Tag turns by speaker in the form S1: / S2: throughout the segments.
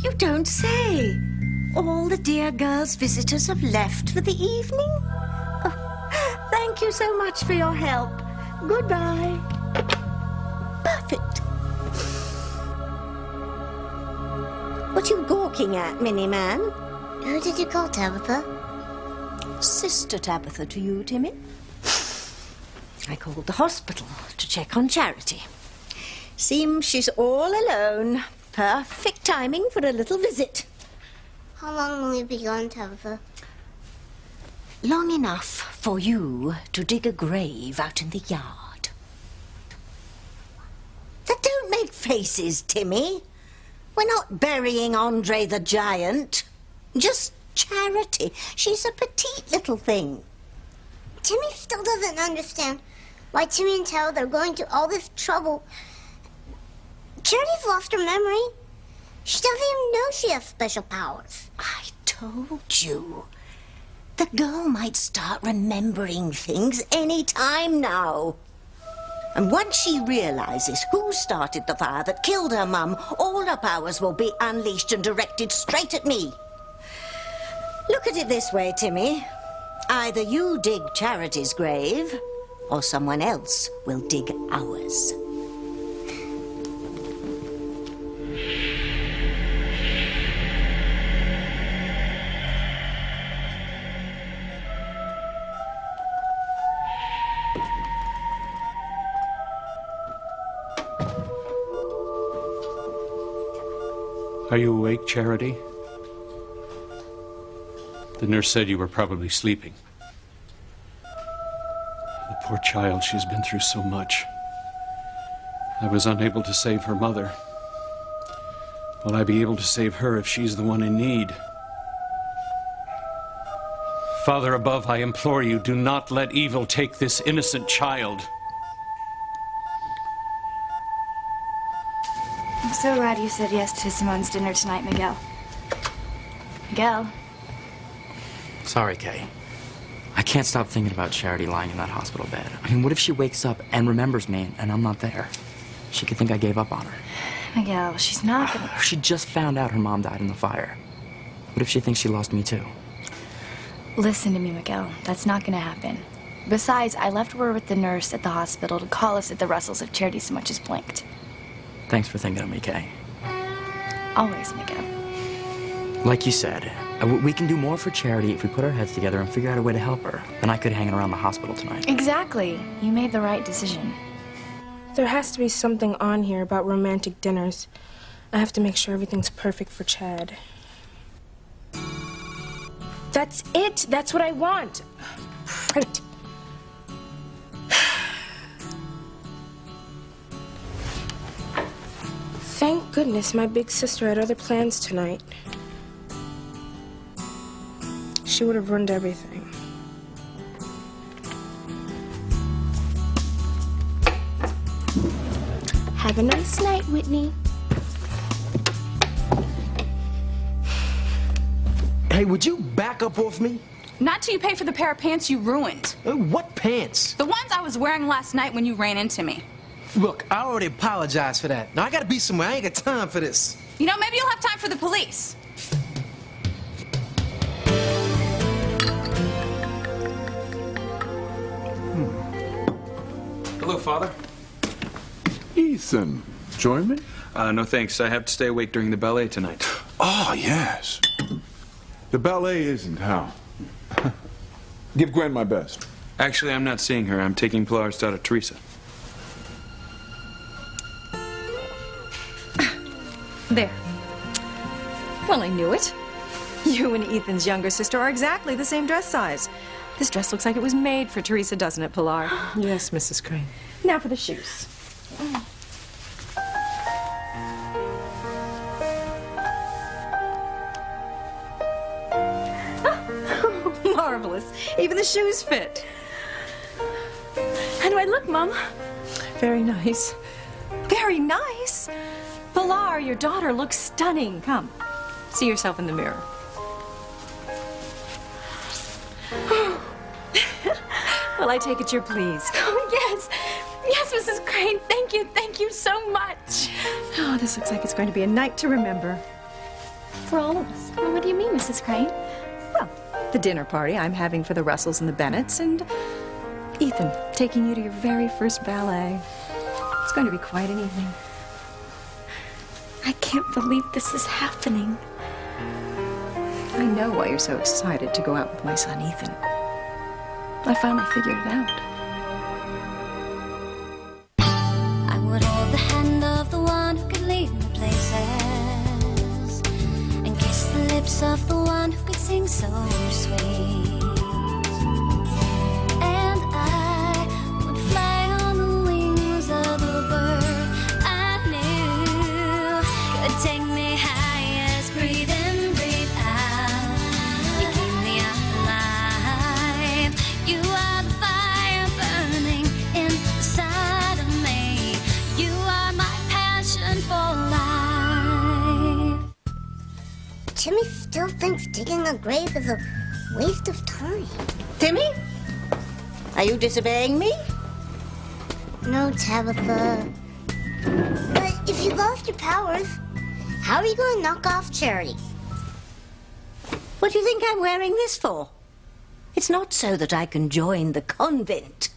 S1: You don't say. All the dear girl's visitors have left for the evening? Oh, thank you so much for your help. Goodbye. Perfect. What are you gawking at, Mini-Man?
S2: Who did you call, Tabitha?
S1: Sister Tabitha to you, Timmy. I called the hospital to check on Charity. Seems she's all alone. Perfect timing for a little visit.
S2: How long will you be gone, Tabitha?
S1: Long enough for you to dig a grave out in the yard. Now, don't make faces, Timmy. We're not burying Andre the Giant. Just Charity. She's a petite little thing.
S2: Timmy still doesn't understand why Timmy and Tabitha are going through all this trouble. Charity's lost her memory. She doesn't even know she has special powers.
S1: I told you. The girl might start remembering things any time now. And once she realizes who started the fire that killed her mum, all her powers will be unleashed and directed straight at me. Look at it this way, Timmy. Either you dig Charity's grave, or someone else will dig ours.
S3: Are you awake, Charity? The nurse said you were probably sleeping. The poor child, she's been through so much. I was unable to save her mother. Will I be able to save her if she's the one in need? Father above, I implore you, do not let evil take this innocent child.
S4: I'm so glad you said yes to Simone's dinner tonight, Miguel. Miguel.
S5: Sorry, Kay. I can't stop thinking about Charity lying in that hospital bed. I mean, what if she wakes up and remembers me and I'm not there? She could think I gave up on her.
S4: Miguel, she's not gonna...
S5: She just found out her mom died in the fire. What if she thinks she lost me too?
S4: Listen to me, Miguel. That's not gonna happen. Besides, I left word with the nurse at the hospital to call us at the Russells if Charity so much as blinked.
S5: Thanks for thinking of me, Kay.
S4: Always, Miguel.
S5: Like you said, we can do more for Charity if we put our heads together and figure out a way to help her than I could hanging around the hospital tonight.
S4: Exactly. You made the right decision.
S6: There has to be something on here about romantic dinners. I have to make sure everything's perfect for Chad. That's it. That's what I want. Print. Thank goodness my big sister had other plans tonight. She would have ruined everything. Have a nice night, Whitney.
S7: Hey, would you back up off me?
S8: Not till you pay for the pair of pants you ruined.
S7: What pants?
S8: The ones I was wearing last night when you ran into me.
S7: Look, I already apologized for that. Now I gotta be somewhere. I ain't got time for this.
S8: You know, maybe you'll have time for the police.
S9: Hello, Father.
S10: Ethan, join me?
S9: No thanks. I have to stay awake during the ballet tonight.
S10: Oh, yes. The ballet isn't how. Give Gwen my best.
S9: Actually, I'm not seeing her. I'm taking Pilar's daughter, Teresa.
S11: There. Well, I knew it. You and Ethan's younger sister are exactly the same dress size. This dress looks like it was made for Teresa, doesn't it, Pilar?
S6: Yes, Mrs. Crane.
S11: Now for the shoes. Marvelous. Even the shoes fit. How do I look, Mom?
S6: Very nice.
S11: Very nice. Pilar, your daughter looks stunning. Come, see yourself in the mirror. Well, I take it you're pleased.
S4: Oh, yes. Yes, Mrs. Crane. Thank you so much.
S11: Oh, this looks like it's going to be a night to remember. For all of us.
S4: Well, what do you mean, Mrs. Crane?
S11: Well, the dinner party I'm having for the Russells and the Bennetts, and Ethan taking you to your very first ballet. It's going to be quite an evening.
S4: I can't believe this is happening.
S11: I know why you're so excited to go out with my son, Ethan.
S4: I finally figured it out.
S12: I would hold the hand of the one who could lead me places, and kiss the lips of the one who could sing so sweet. And I would fly on the wings of the bird I knew could take me highest. Breathe in, breathe out. You keep me alive. You are the fire burning inside of me. You are my passion for life.
S2: Timmy still thinks digging a grave is a waste of time.
S1: Timmy? Are you disobeying me?
S2: No, Tabitha. But if you lost your powers, how are you going to knock off Charity?
S1: What do you think I'm wearing this for? It's not so that I can join the convent.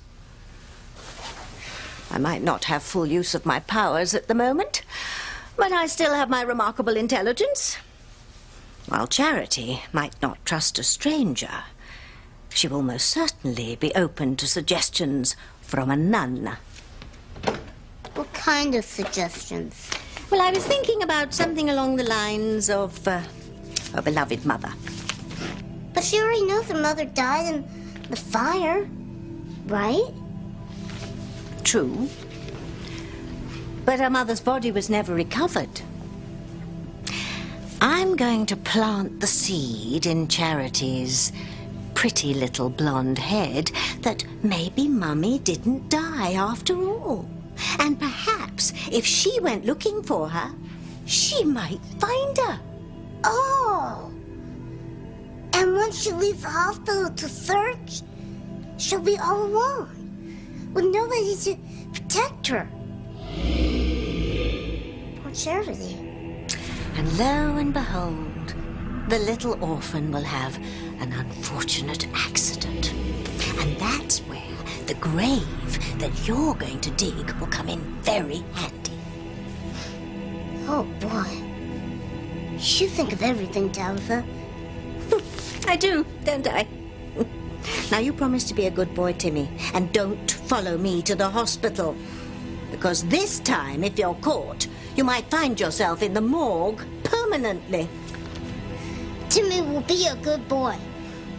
S1: I might not have full use of my powers at the moment, but I still have my remarkable intelligence. While Charity might not trust a stranger, she will most certainly be open to suggestions from a nun.
S2: What kind of suggestions?
S1: Well, I was thinking about something along the lines of her beloved mother.
S2: But she already knows her mother died in the fire, right?
S1: True. But her mother's body was never recovered. I'm going to plant the seed in Charity's pretty little blonde head that maybe Mummy didn't die after all. And perhaps if she went looking for her, she might find her.
S2: Oh! And once she leaves the hospital to search, she'll be all alone, with nobody to protect her. Poor Charity.
S1: And lo and behold, the little orphan will have an unfortunate accident. And that's where the grave that you're going to dig will come in very handy.
S2: Oh, boy. You think of everything, Tabitha.
S1: I do, don't I? Now, you promise to be a good boy, Timmy, and don't follow me to the hospital. Because this time, if you're caught, you might find yourself in the morgue permanently.
S2: Timmy will be a good boy.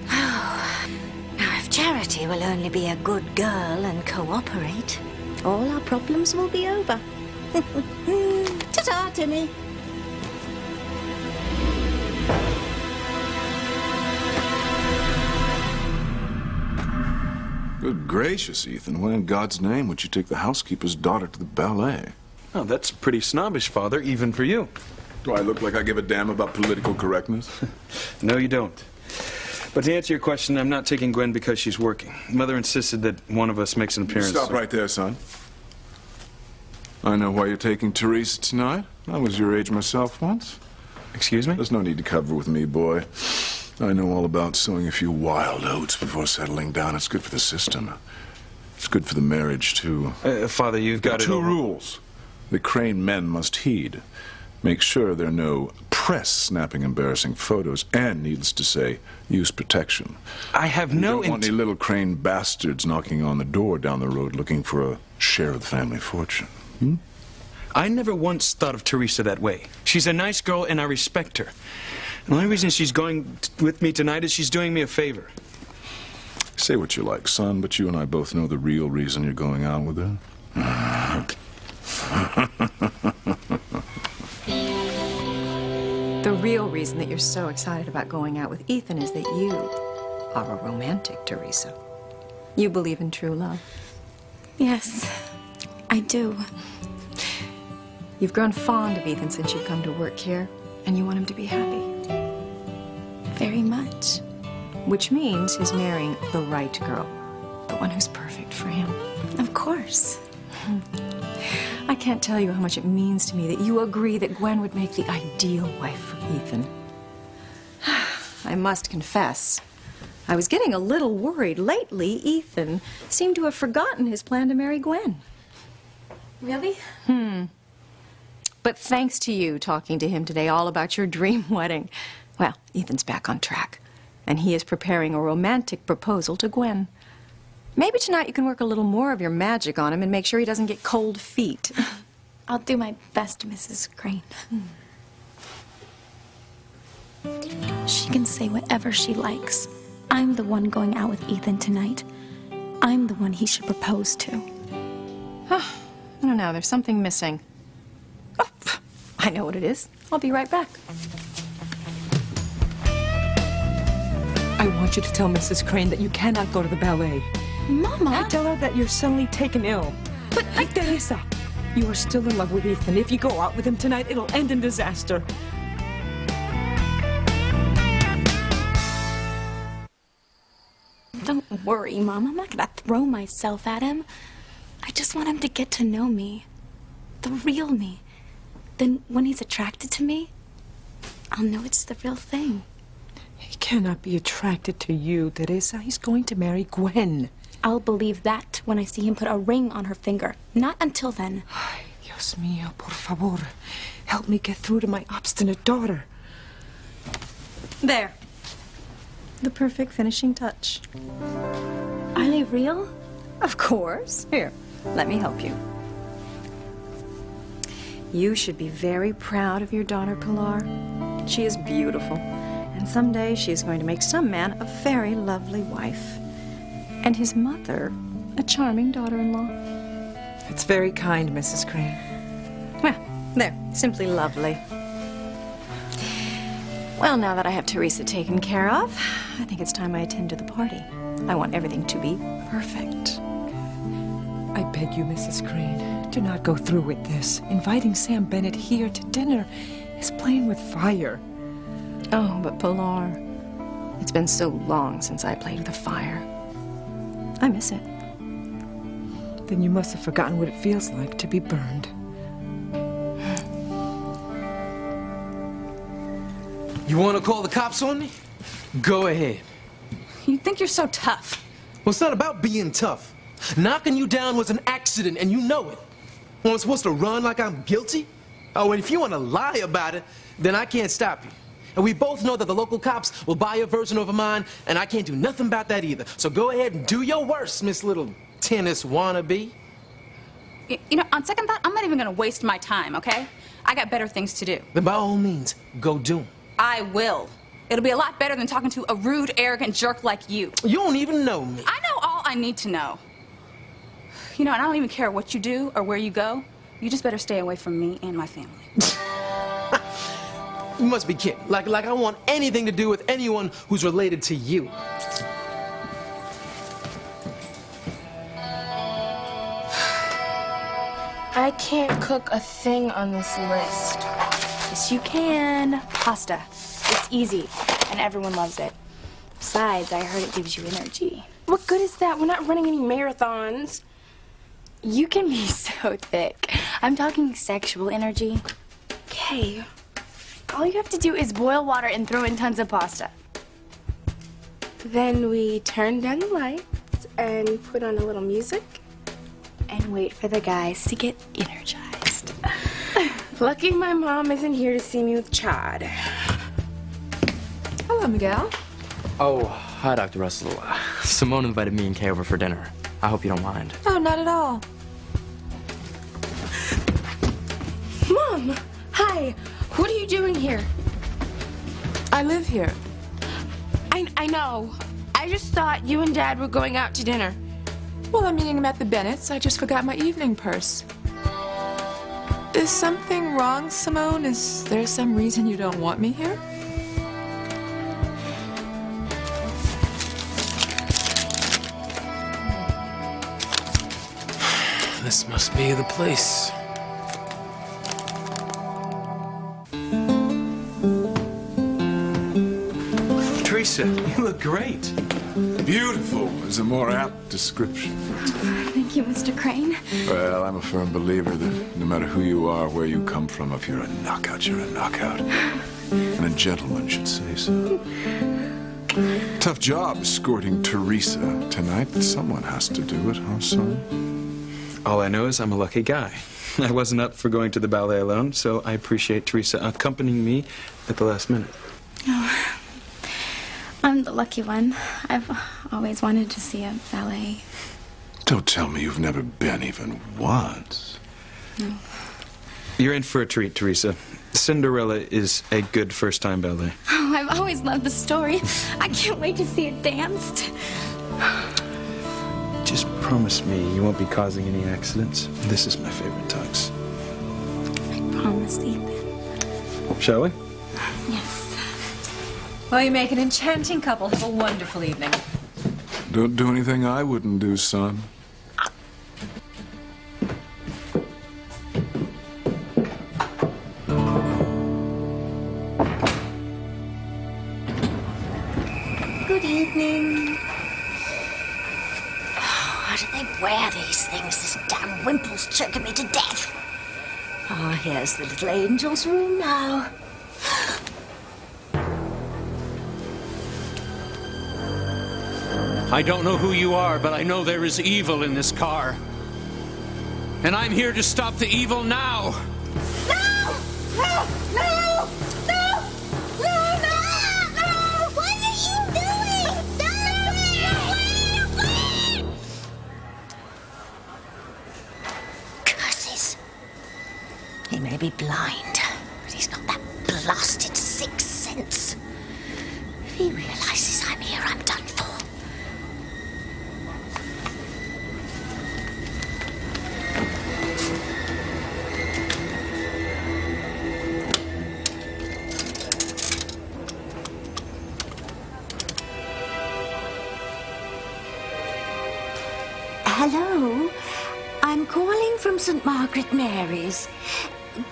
S1: Now, if Charity will only be a good girl and cooperate, all our problems will be over. Ta-ta, Timmy.
S10: Good gracious, Ethan. Why in God's name would you take the housekeeper's daughter to the ballet?
S9: Oh, that's pretty snobbish, Father, even for you.
S10: Do I look like I give a damn about political correctness?
S9: No, you don't. But to answer your question, I'm not taking Gwen because she's working. Mother insisted that one of us makes an appearance.
S10: Stop right there, son. I know why you're taking Teresa tonight. I was your age myself once.
S9: Excuse me?
S10: There's no need to cover with me, boy. I know all about sowing a few wild oats before settling down. It's good for the system. It's good for the marriage, too.
S9: Father, you've got
S10: two rules the Crane men must heed. Make sure there are no press snapping embarrassing photos, and, needless to say, use protection.
S9: I have no...
S10: You don't want any little Crane bastards knocking on the door down the road looking for a share of the family fortune. Hmm?
S9: I never once thought of Teresa that way. She's a nice girl, and I respect her. The only reason she's going with me tonight is she's doing me a favor.
S10: Say what you like, son, but you and I both know the real reason you're going out with her.
S11: The real reason that you're so excited about going out with Ethan is that you are a romantic, Teresa. You believe in true love.
S4: Yes, I do.
S11: You've grown fond of Ethan since you've come to work here, and you want him to be happy.
S4: Very much.
S11: Which means he's marrying the right girl. The one who's perfect for him.
S4: Of course.
S11: I can't tell you how much it means to me that you agree that Gwen would make the ideal wife for Ethan. I must confess, I was getting a little worried. Lately, Ethan seemed to have forgotten his plan to marry Gwen.
S6: Really?
S11: But thanks to you talking to him today all about your dream wedding, well, Ethan's back on track. And he is preparing a romantic proposal to Gwen. Maybe tonight you can work a little more of your magic on him and make sure he doesn't get cold feet.
S4: I'll do my best, Mrs. Crane. She can say whatever she likes. I'm the one going out with Ethan tonight. I'm the one he should propose to.
S11: I don't know, there's something missing. Oh, I know what it is. I'll be right back.
S13: I want you to tell Mrs. Crane that you cannot go to the ballet.
S4: Mama!
S13: Tell her that you're suddenly taken ill.
S4: But
S13: Teresa, you are still in love with Ethan. If you go out with him tonight, it'll end in disaster.
S4: Don't worry, Mom. I'm not gonna throw myself at him. I just want him to get to know me. The real me. Then when he's attracted to me, I'll know it's the real thing.
S13: He cannot be attracted to you, Teresa. He's going to marry Gwen.
S4: I'll believe that when I see him put a ring on her finger. Not until then.
S13: Ay, Dios mío, por favor. Help me get through to my obstinate daughter.
S11: There. The perfect finishing touch.
S4: Are they real?
S11: Of course. Here, let me help you. You should be very proud of your daughter, Pilar. She is beautiful, and someday she is going to make some man a very lovely wife. And his mother, a charming daughter-in-law.
S13: It's very kind, Mrs. Crane.
S11: Well, there, simply lovely. Well, now that I have Teresa taken care of, I think it's time I attend to the party. I want everything to be perfect.
S13: I beg you, Mrs. Crane, do not go through with this. Inviting Sam Bennett here to dinner is playing with fire.
S11: Oh, but Pilar, it's been so long since I played with a fire. I miss it.
S13: Then you must have forgotten what it feels like to be burned.
S7: You want to call the cops on me? Go ahead.
S8: You think you're so tough.
S7: Well, it's not about being tough. Knocking you down was an accident, and you know it. Well, I'm supposed to run like I'm guilty? Oh, and if you want to lie about it, then I can't stop you. And we both know that the local cops will buy a version of mine, and I can't do nothing about that either. So go ahead and do your worst, Miss Little Tennis Wannabe.
S8: You know, on second thought, I'm not even gonna waste my time, okay? I got better things to do.
S7: Then by all means, go do 'em.
S8: I will. It'll be a lot better than talking to a rude, arrogant jerk like you.
S7: You don't even know me.
S8: I know all I need to know. You know, and I don't even care what you do or where you go. You just better stay away from me and my family.
S7: You must be kidding. Like I want anything to do with anyone who's related to you.
S6: I can't cook a thing on this list.
S4: Yes, you can. Pasta. It's easy, and everyone loves it. Besides, I heard it gives you energy.
S6: What good is that? We're not running any marathons.
S4: You can be so thick. I'm talking sexual energy. Okay. All you have to do is boil water and throw in tons of pasta.
S6: Then we turn down the lights and put on a little music.
S4: And wait for the guys to get energized.
S6: Lucky my mom isn't here to see me with Chad.
S11: Hello, Miguel.
S5: Oh, hi, Dr. Russell. Simone invited me and Kay over for dinner. I hope you don't mind.
S11: Oh, not at all.
S6: Mom! Hi! What are you doing here?
S11: I live here.
S6: I know. I just thought you and Dad were going out to dinner.
S14: Well, I'm meeting him at the Bennett's. I just forgot my evening purse. Is something wrong, Simone? Is there some reason you don't want me here?
S7: This must be the place. Teresa, you look great.
S10: Beautiful is a more apt description.
S4: Thank you, Mr. Crane.
S10: Well, I'm a firm believer that no matter who you are, where you come from, if you're a knockout, you're a knockout. And a gentleman should say so. Tough job escorting Teresa tonight, but someone has to do it, huh, son?
S9: All I know is I'm a lucky guy. I wasn't up for going to the ballet alone, so I appreciate Teresa accompanying me at the last minute.
S4: Oh, I'm the lucky one. I've always wanted to see a ballet.
S10: Don't tell me you've never been even once.
S4: No.
S9: You're in for a treat, Teresa. Cinderella is a good first-time ballet.
S4: Oh, I've always loved the story. I can't wait to see it danced.
S9: Just promise me you won't be causing any accidents. This is my favorite tux.
S4: I promise, Ethan.
S9: Shall we?
S4: Yes.
S11: Well, you make an enchanting couple. Have a wonderful evening.
S10: Don't do anything I wouldn't do, son.
S1: Good evening. Why do they wear these things? This damn wimple's choking me to death. Ah, here's the little angel's room now.
S3: I don't know who you are, but I know there is evil in this car. And I'm here to stop the evil now.
S2: No! No! No! No! No! No! No! What are you doing? Stop it! No!
S1: Curses. He may be blind, but he's got that blasted sixth sense. If he realizes I'm here, I'm done for. Hello, I'm calling from St. Margaret Mary's.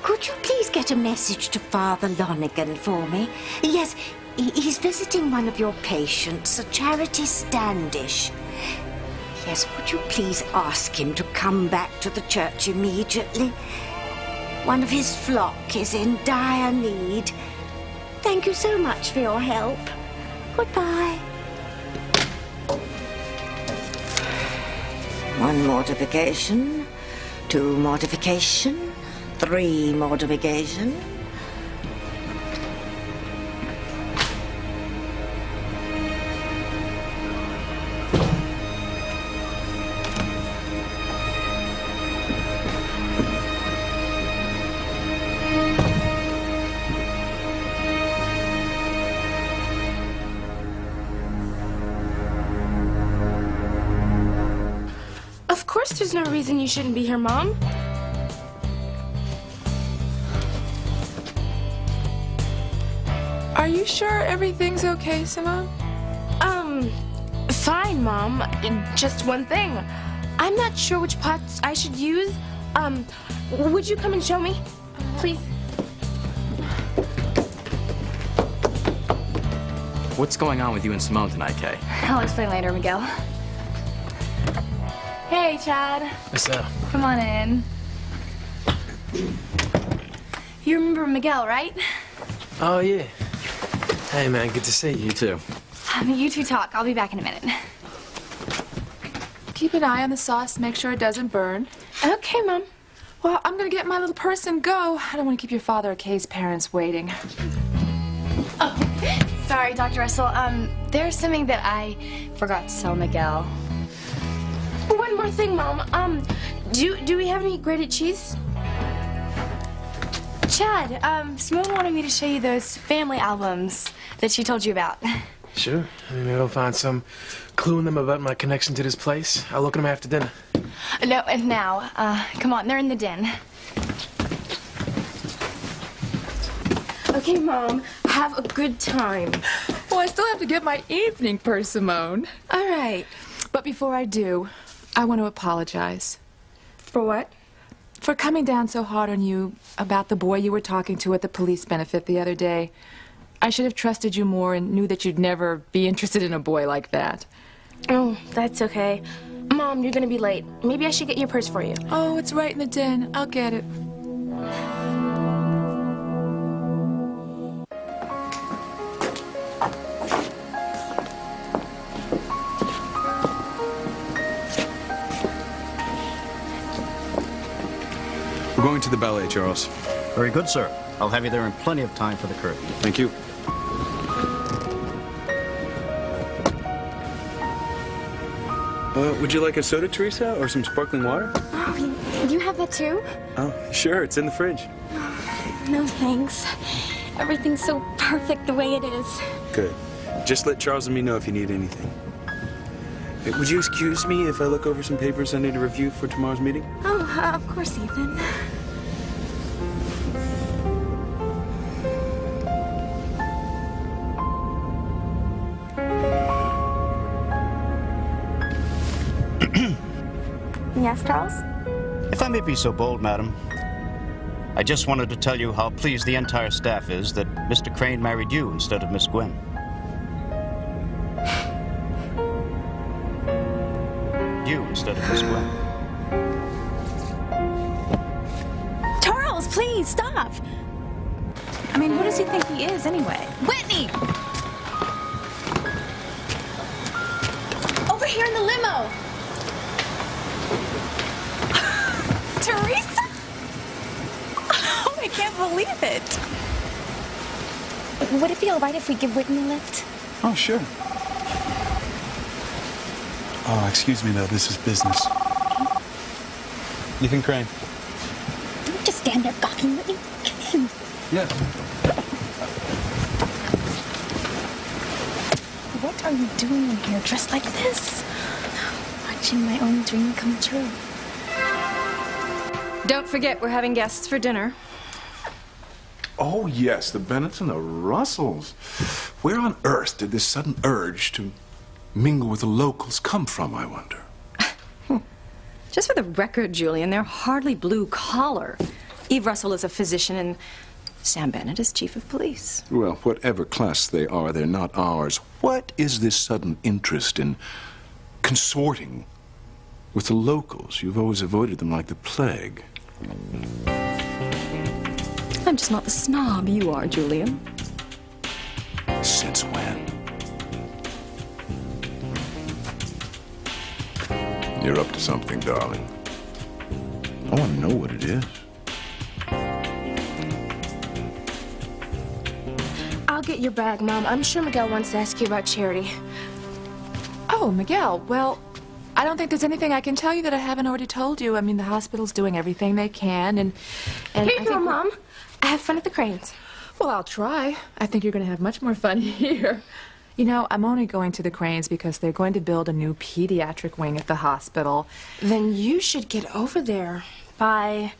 S1: Could you please get a message to Father Lonigan for me? Yes, he's visiting one of your patients, a Charity Standish. Yes, would you please ask him to come back to the church immediately? One of his flock is in dire need. Thank you so much for your help. Goodbye. One mortification, two mortification, three mortification.
S6: Of course there's no reason you shouldn't be here, Mom.
S14: Are you sure everything's okay, Simone?
S6: Fine, Mom. Just one thing. I'm not sure which pots I should use. Would you come and show me, please?
S5: What's going on with you and Simone tonight, Kay?
S4: I'll explain later, Miguel. Hey, Chad.
S7: What's up?
S4: Come on in. You remember Miguel, right?
S7: Oh, yeah. Hey, man, good to see you.
S5: You too.
S4: You two talk. I'll be back in a minute.
S14: Keep an eye on the sauce, make sure it doesn't burn.
S6: Okay, Mom.
S14: Well, I'm gonna get my little purse and go. I don't want to keep your father or Kay's parents waiting.
S4: Oh, sorry, Dr. Russell. There's something that I forgot to tell Miguel.
S6: One more thing, Mom. Do we have any grated cheese?
S4: Chad, Simone wanted me to show you those family albums that she told you about.
S7: Sure. Maybe I'll find some clue in them about my connection to this place. I'll look at them after dinner.
S4: No, and now. Come on, they're in the den.
S6: Okay, Mom. Have a good time.
S14: Well, I still have to get my evening purse, Simone.
S6: All right.
S14: But before I do, I want to apologize.
S6: For what?
S14: For coming down so hard on you about the boy you were talking to at the police benefit the other day. I should have trusted you more and knew that you'd never be interested in a boy like that.
S6: Oh, that's okay. Mom, you're gonna be late. Maybe I should get your purse for you.
S14: Oh, it's right in the den. I'll get it.
S9: We're going to the ballet, Charles.
S15: Very good, sir. I'll have you there in plenty of time for the curtain.
S9: Thank you. Would you like a soda, Teresa, or some sparkling water?
S4: Oh, you have that too?
S9: Oh, sure. It's in the fridge.
S4: No thanks. Everything's so perfect the way it is.
S9: Good. Just let Charles and me know if you need anything. Hey, would you excuse me if I look over some papers I need to review for tomorrow's meeting?
S4: Oh, of course, Ethan. Yes, Charles?
S15: If I may be so bold, madam, I just wanted to tell you how pleased the entire staff is that Mr. Crane married you instead of Miss Gwen. You instead of Miss Gwen.
S4: Charles, please, stop! I mean, who does he think he is, anyway? Whitney!
S6: Over here in the limo!
S4: Teresa? Oh, I can't believe it. Would it be all right if we give Whitney a lift?
S9: Oh, sure. Oh, excuse me, though. This is business. Ethan Crane.
S4: Don't just stand there gawking, Whitney.
S9: Yeah.
S4: What are you doing in here dressed like this? Watching my own dream come true.
S11: Don't forget, we're having guests for dinner.
S10: Oh, yes, the Bennetts and the Russells. Where on earth did this sudden urge to mingle with the locals come from, I wonder?
S11: Just for the record, Julian, they're hardly blue collar. Eve Russell is a physician and Sam Bennett is chief of police.
S10: Well, whatever class they are, they're not ours. What is this sudden interest in consorting with the locals? You've always avoided them like the plague.
S11: I'm just not the snob you are, Julian.
S10: Since when? You're up to something, darling. I want to know what it is.
S6: I'll get your bag, Mom. I'm sure Miguel wants to ask you about Charity.
S14: Oh, Miguel, well, I don't think there's anything I can tell you that I haven't already told you. I mean, the hospital's doing everything they can, and
S6: Here you
S14: I
S6: go,
S14: think
S6: Mom. Have fun at the Cranes.
S14: Well, I'll try. I think you're going to have much more fun here. You know, I'm only going to the Cranes because they're going to build a new pediatric wing at the hospital.
S6: Then you should get over there. Bye.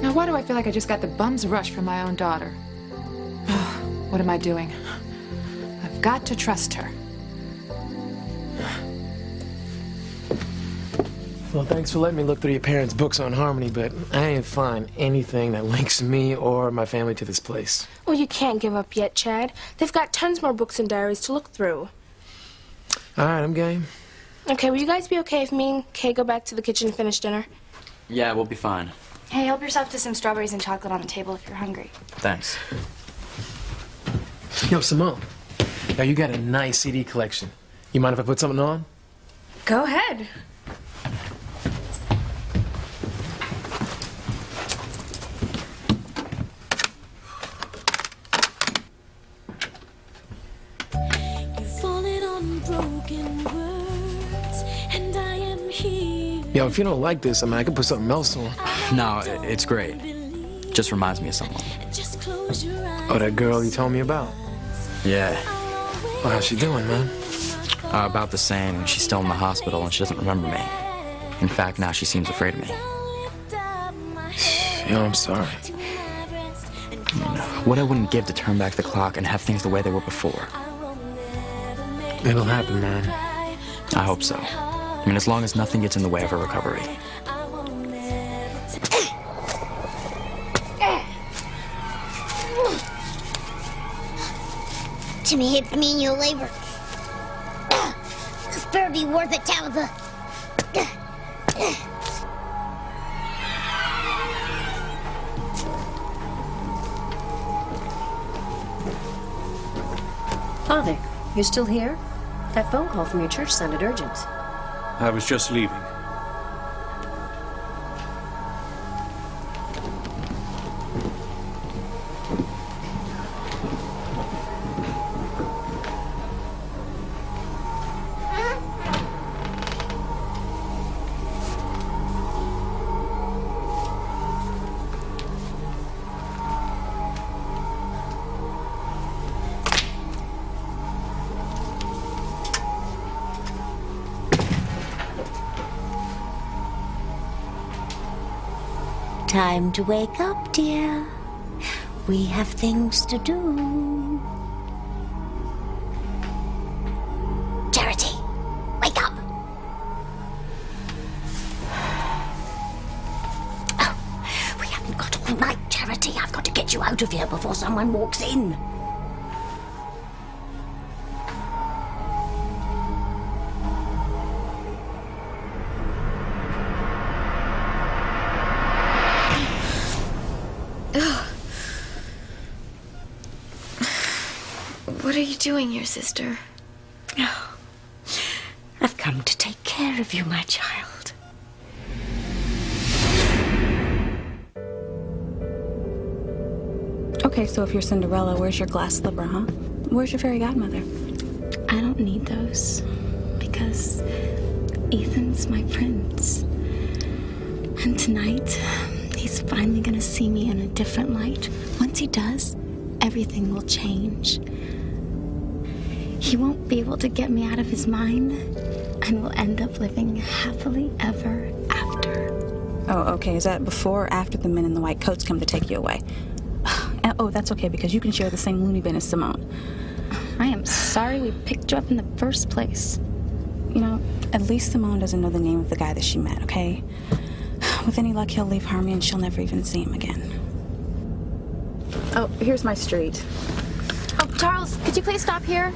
S14: Now, why do I feel like I just got the bum's rush from my own daughter? What am I doing? I've got to trust her.
S7: Well, thanks for letting me look through your parents' books on Harmony, but I didn't find anything that links me or my family to this place.
S6: Well, you can't give up yet, Chad. They've got tons more books and diaries to look through.
S7: All right, I'm game.
S6: Okay, will you guys be okay if me and Kay go back to the kitchen and finish dinner?
S5: Yeah, we'll be fine.
S4: Hey, help yourself to some strawberries and chocolate on the table if you're hungry.
S5: Thanks.
S7: Yo, Simone. Now, you got a nice CD collection. You mind if I put something on?
S6: Go ahead.
S7: Yo, if you don't like this, I mean, I could put something else on.
S5: No, it's great. Just reminds me of someone.
S7: Oh, that girl you told me about?
S5: Yeah.
S7: Well, how's she doing, man?
S5: About the same. She's still in the hospital and she doesn't remember me. In fact, now she seems afraid of me.
S9: Theo, I'm sorry.
S5: What I wouldn't give to turn back the clock and have things the way they were before.
S9: It'll happen, man.
S5: I hope so. I mean, as long as nothing gets in the way of her recovery.
S2: Timmy hit me in your labor. This better be worth it, Tabitha.
S16: Father, you're still here? That phone call from your church sounded urgent.
S3: I was just leaving.
S1: Time to wake up, dear. We have things to do. Charity, wake up! Oh, we haven't got all night, Charity. I've got to get you out of here before someone walks in.
S4: What are you doing here, sister?
S1: Oh, I've come to take care of you, my child.
S8: Okay, so if you're Cinderella, where's your glass slipper, huh? Where's your fairy godmother?
S4: I don't need those because Ethan's my prince. And tonight, he's finally gonna see me in a different light. Once he does, everything will change. He won't be able to get me out of his mind, and we'll end up living happily ever after.
S8: Oh, okay. Is that before or after the men in the white coats come to take you away? Oh, that's okay, because you can share the same loony bin as Simone.
S4: I am sorry we picked you up in the first place.
S8: You know, at least Simone doesn't know the name of the guy that she met, okay? With any luck, he'll leave Harmony and she'll never even see him again. Oh, here's my street.
S4: Oh, Charles, could you please stop here?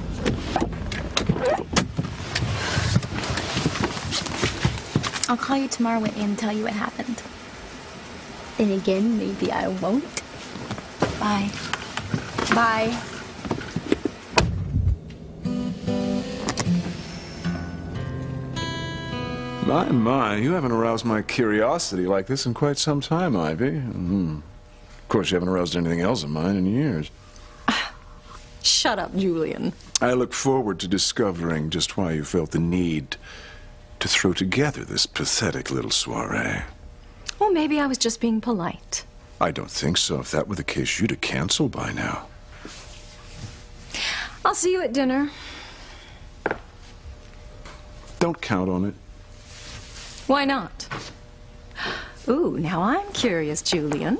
S4: I'll call you tomorrow and tell you what happened. And again, maybe I won't. Bye. Bye.
S10: My, you haven't aroused my curiosity like this in quite some time, Ivy. Of course, you haven't aroused anything else of mine in years.
S11: Shut up, Julian.
S10: I look forward to discovering just why you felt the need to throw together this pathetic little soiree.
S11: Well, maybe I was just being polite.
S10: I don't think so. If that were the case, you'd have canceled by now.
S11: I'll see you at dinner.
S10: Don't count on it.
S11: Why not? Ooh, now I'm curious, Julian.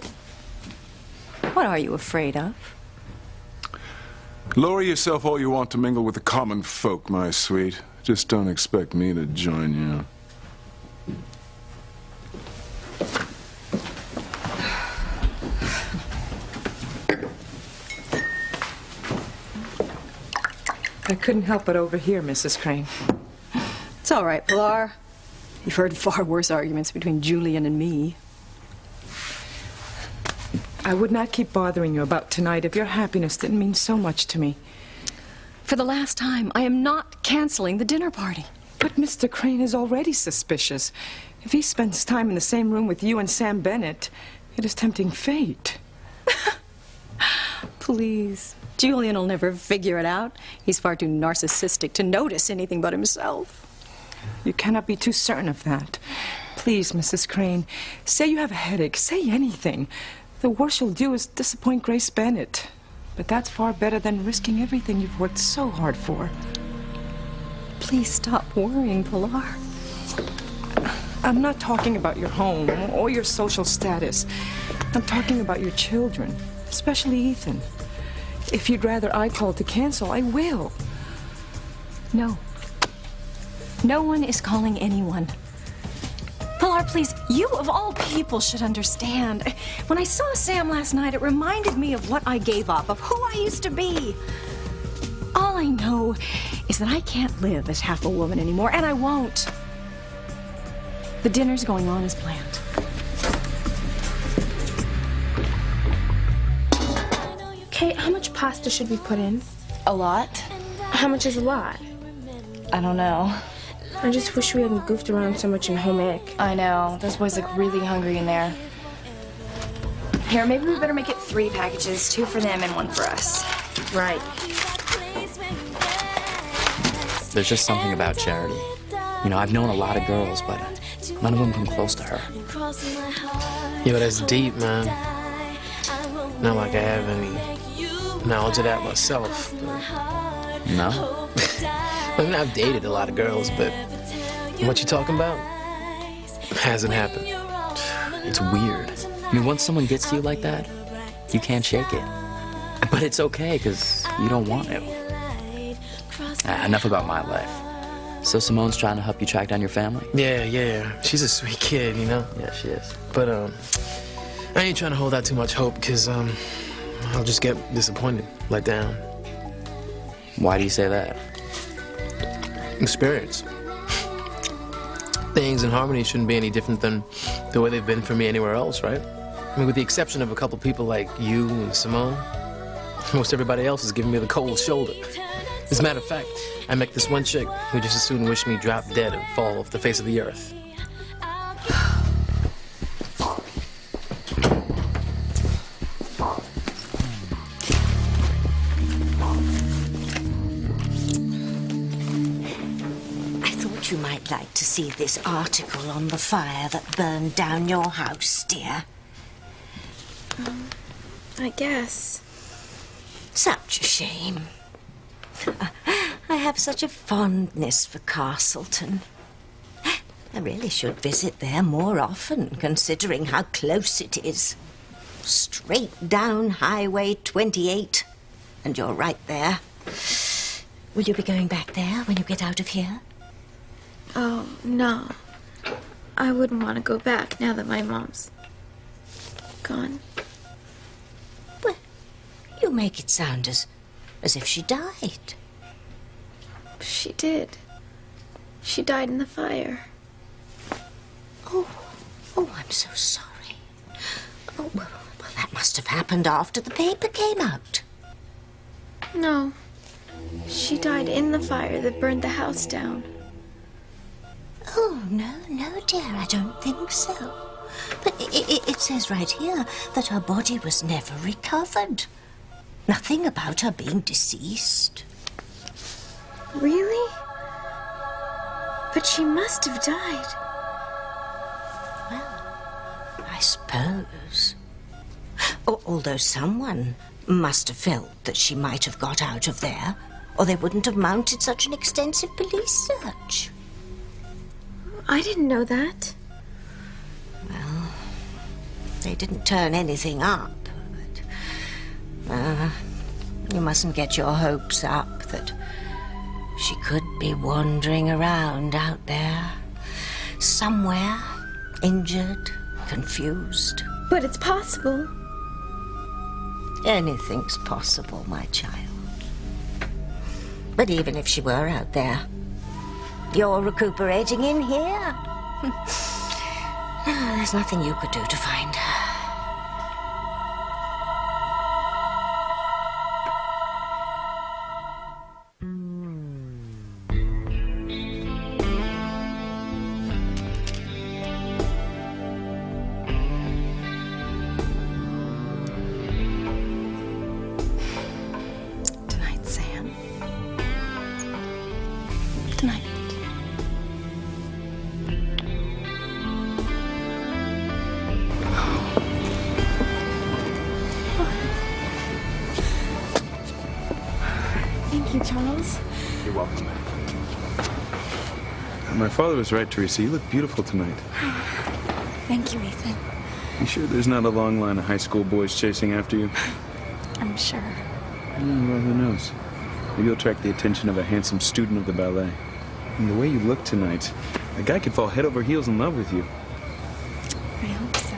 S11: What are you afraid of?
S10: Lower yourself all you want to mingle with the common folk, my sweet. Just don't expect me to join you.
S13: I couldn't help but overhear, Mrs. Crane.
S11: It's all right, Pilar. You've heard far worse arguments between Julian and me.
S13: I would not keep bothering you about tonight if your happiness didn't mean so much to me.
S11: For the last time, I am not canceling the dinner party.
S13: But Mr. Crane is already suspicious. If he spends time in the same room with you and Sam Bennett, it is tempting fate.
S11: Please. Julian will never figure it out. He's far too narcissistic to notice anything but himself.
S13: You cannot be too certain of that. Please, Mrs. Crane, say you have a headache. Say anything. The worst you'll do is disappoint Grace Bennett. But that's far better than risking everything you've worked so hard for.
S11: Please stop worrying, Pilar.
S13: I'm not talking about your home or your social status. I'm talking about your children, especially Ethan. If you'd rather I call to cancel, I will.
S11: No. No one is calling anyone. Pilar, please, you of all people should understand. When I saw Sam last night, it reminded me of what I gave up, of who I used to be. All I know is that I can't live as half a woman anymore, and I won't. The dinner's going on as planned.
S6: Kate, how much pasta should we put in?
S17: A lot.
S6: How much is a lot?
S17: I don't know.
S6: I just wish we hadn't goofed around so much in home ec.
S17: I know. Those boys look really hungry in there. Here, maybe we better make it 3 packages, 2 for them and 1 for us.
S6: Right.
S5: There's just something about Charity. You know, I've known a lot of girls, but none of them come close to her.
S7: Yo, that's deep, man. Not like I have any knowledge of that myself.
S5: No?
S7: I mean, I've dated a lot of girls, but what you talking about hasn't happened.
S5: It's weird. I mean, once someone gets to you like that, you can't shake it. But it's okay, because you don't want to. Enough about my life. So Simone's trying to help you track down your family?
S7: Yeah. She's a sweet kid, you know?
S5: Yeah, she is.
S7: But, I ain't trying to hold out too much hope, because, I'll just get disappointed, let down.
S5: Why do you say that?
S7: Experience. Things in Harmony shouldn't be any different than the way they've been for me anywhere else, right? I mean, with the exception of a couple people like you and Simone, most everybody else is giving me the cold shoulder. As a matter of fact, I met this one chick who just as soon wished me drop dead and fall off the face of the earth.
S1: You might like to see this article on the fire that burned down your house, dear.
S6: I guess.
S1: Such a shame. I have such a fondness for Castleton. I really should visit there more often, considering how close it is. Straight down Highway 28, and you're right there. Will you be going back there when you get out of here?
S6: Oh, no. I wouldn't want to go back now that my mom's gone.
S1: Well, you make it sound as if she died.
S6: She did. She died in the fire.
S1: Oh, I'm so sorry. Oh, well, that must have happened after the paper came out.
S6: No. She died in the fire that burned the house down.
S1: Oh, no, dear, I don't think so. But it says right here that her body was never recovered. Nothing about her being deceased.
S6: Really? But she must have died.
S1: Well, I suppose. Although someone must have felt that she might have got out of there, or they wouldn't have mounted such an extensive police search.
S6: I didn't know that.
S1: Well, they didn't turn anything up, but you mustn't get your hopes up that she could be wandering around out there, somewhere, injured, confused.
S6: But it's possible.
S1: Anything's possible, my child. But even if she were out there, you're recuperating in here. There's nothing you could do to find her.
S11: Tonight, Sam. Tonight.
S6: Thank you, Charles.
S10: You're welcome.
S9: My father was right, Teresa. You look beautiful tonight.
S4: Thank you, Ethan.
S9: You sure there's not a long line of high school boys chasing after you?
S4: I'm sure.
S9: Well, who knows? Maybe you'll attract the attention of a handsome student of the ballet. And the way you look tonight, a guy could fall head over heels in love with you.
S4: I hope so.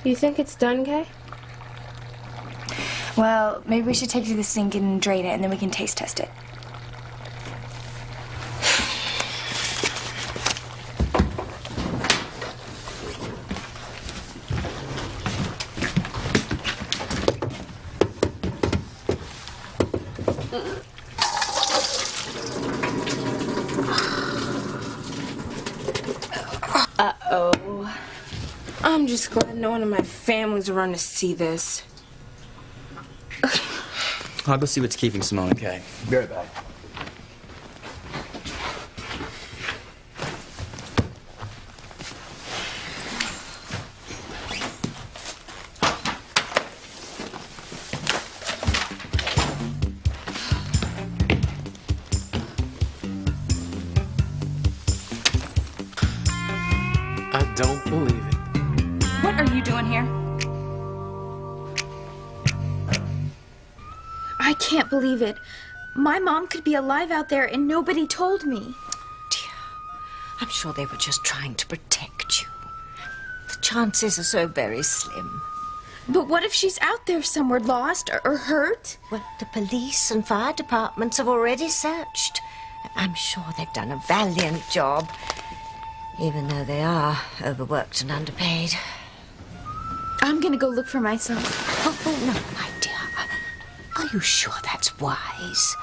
S6: You think it's done, Kay?
S17: Well, maybe we should take it to the sink and drain it, and then we can taste test it.
S6: Uh-oh. I'm just glad no one in my family's around to see this.
S5: I'll go see what's keeping Simone and Kay. Be right back.
S3: I don't believe it.
S8: What are you doing here?
S4: I can't believe it. My mom could be alive out there and nobody told me.
S1: I'm sure they were just trying to protect you. The chances are so very slim.
S4: But what if she's out there somewhere lost or hurt?
S1: Well, the police and fire departments have already searched. I'm sure they've done a valiant job, even though they are overworked and underpaid.
S4: I'm gonna go look for myself.
S1: Oh, no, my dear. Are you sure that's wise?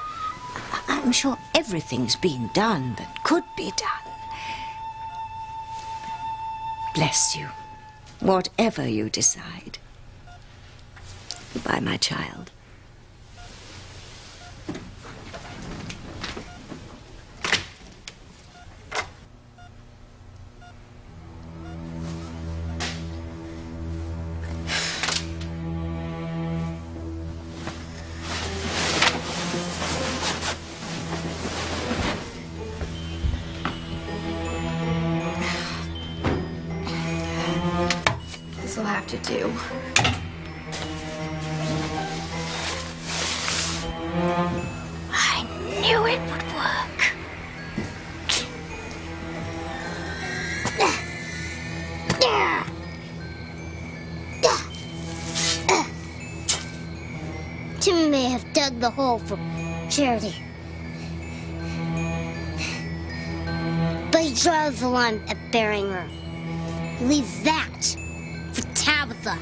S1: I'm sure everything's been done that could be done. Bless you, whatever you decide. Goodbye, my child.
S17: This'll have to do.
S1: I knew it would work.
S2: Tim may have dug the hole for Charity. But he draws the line at burying her. He leaves that for Tabitha.